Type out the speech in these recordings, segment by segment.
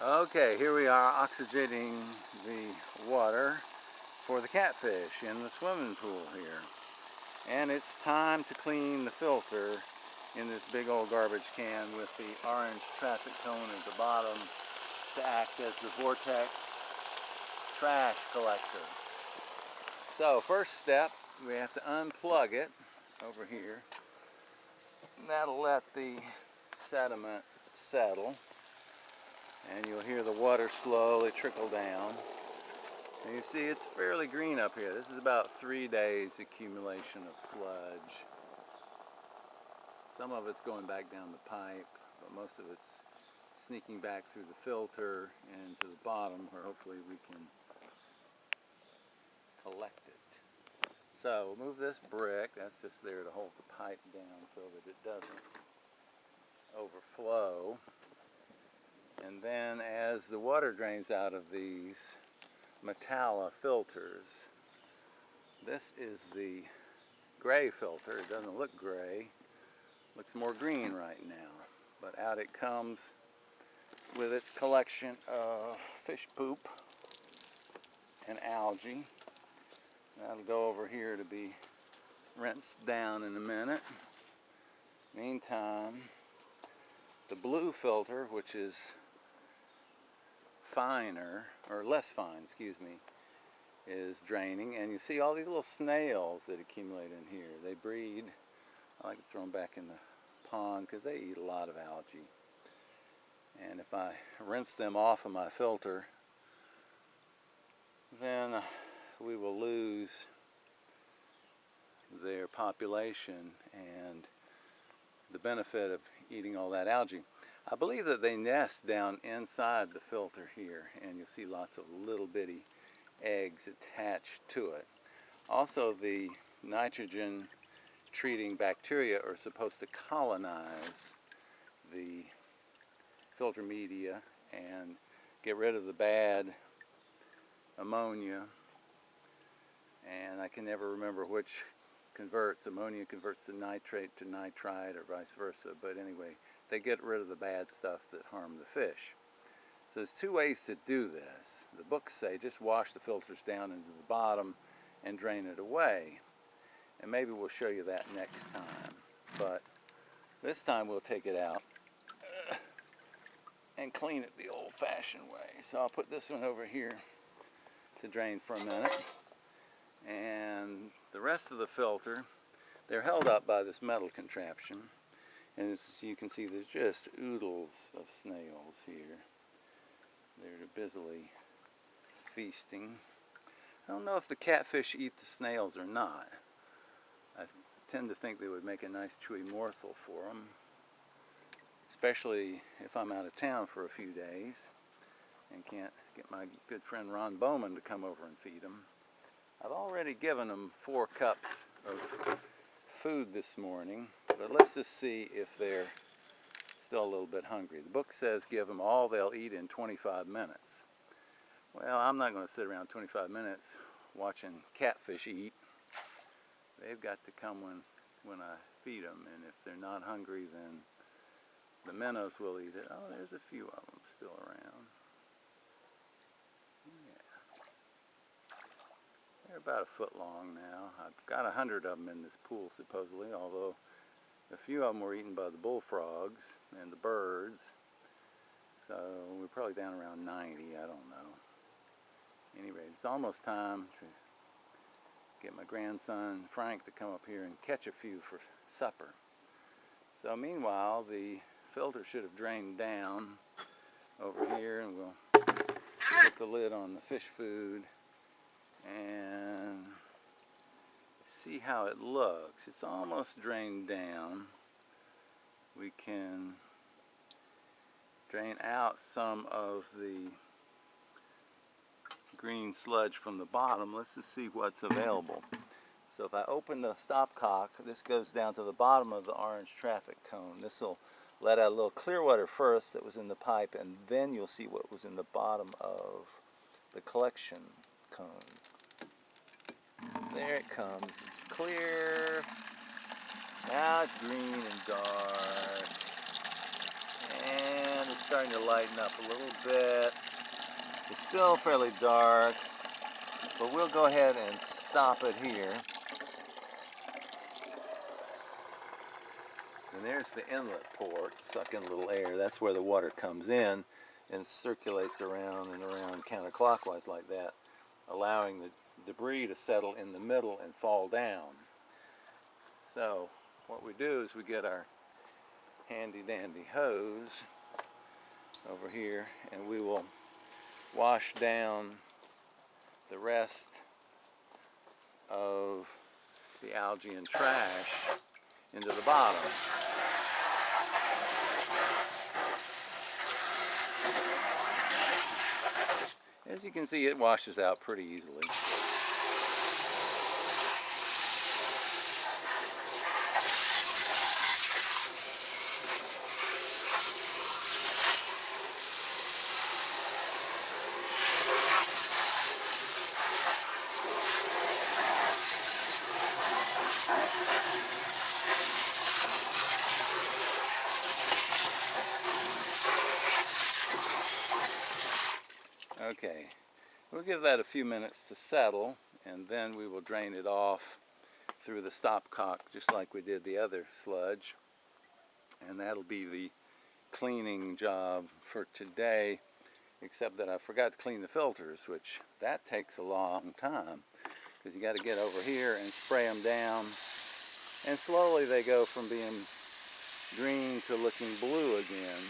Okay, here we are oxygenating the water for the catfish in the swimming pool here. And it's time to clean the filter in this big old garbage can with the orange traffic cone at the bottom to act as the vortex trash collector. So first step, we have to unplug it over here. And that'll let the sediment settle. And you'll hear the water slowly trickle down. And you see it's fairly green up here. This is about 3 days accumulation of sludge. Some of it's going back down the pipe, but most of it's sneaking back through the filter and to the bottom where hopefully we can collect it. So we'll move this brick, that's just there to hold the pipe down so that it doesn't overflow. And then as the water drains out of these matala filters, this is the gray filter. It doesn't look gray, looks more green right now, but out it comes with its collection of fish poop and algae. That'll go over here to be rinsed down in a minute. Meantime, the blue filter, which is finer, or less fine, excuse me, is draining, and you see all these little snails that accumulate in here. They breed. I like to throw them back in the pond because they eat a lot of algae. And if I rinse them off of my filter, then we will lose their population and the benefit of eating all that algae. I believe that they nest down inside the filter here, and you'll see lots of little bitty eggs attached to it. Also, the nitrogen treating bacteria are supposed to colonize the filter media and get rid of the bad ammonia, and I can never remember which converts. Ammonia converts to nitrate to nitrite or vice versa, but anyway, they get rid of the bad stuff that harm the fish. So there's two ways to do this. The books say just wash the filters down into the bottom and drain it away, and maybe we'll show you that next time, but this time we'll take it out and clean it the old-fashioned way. So I'll put this one over here to drain for a minute, and the rest of the filter, they're held up by this metal contraption, and as you can see there's just oodles of snails here. They're busily feasting. I don't know if the catfish eat the snails or not. I tend to think they would make a nice chewy morsel for them, especially if I'm out of town for a few days and can't get my good friend Ron Bowman to come over and feed them. I've already given them 4 cups of food this morning, but let's just see if they're still a little bit hungry. The book says give them all they'll eat in 25 minutes. Well, I'm not going to sit around 25 minutes watching catfish eat. They've got to come when I feed them, and if they're not hungry, then the minnows will eat it. Oh, there's a few of them still around. Yeah. They're about a foot long now. I've got 100 of them in this pool supposedly, although a few of them were eaten by the bullfrogs and the birds. So we're probably down around 90, I don't know. Anyway, it's almost time to get my grandson Frank to come up here and catch a few for supper. So meanwhile, the filter should have drained down over here, and we'll put the lid on the fish food and see how it looks. It's almost drained down. We can drain out some of the green sludge from the bottom. Let's just see what's available. So if I open the stopcock, this goes down to the bottom of the orange traffic cone. This will let out a little clear water first that was in the pipe, and then you'll see what was in the bottom of the collection cone. There it comes. It's clear. Now it's green and dark. And it's starting to lighten up a little bit. It's still fairly dark, but we'll go ahead and stop it here. And there's the inlet port, sucking a little air. That's where the water comes in and circulates around and around counterclockwise like that, allowing the debris to settle in the middle and fall down. So what we do is we get our handy dandy hose over here and we will wash down the rest of the algae and trash into the bottom. As you can see, it washes out pretty easily. Okay, we'll give that a few minutes to settle, and then we will drain it off through the stopcock just like we did the other sludge. And that'll be the cleaning job for today, except that I forgot to clean the filters, which that takes a long time because you got to get over here and spray them down, and slowly they go from being green to looking blue again.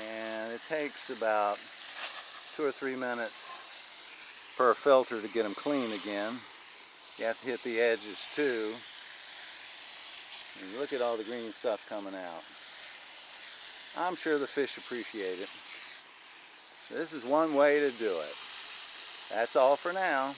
And it takes about 2 or 3 minutes per filter to get them clean again. You have to hit the edges too. And look at all the green stuff coming out. I'm sure the fish appreciate it. This is one way to do it. That's all for now.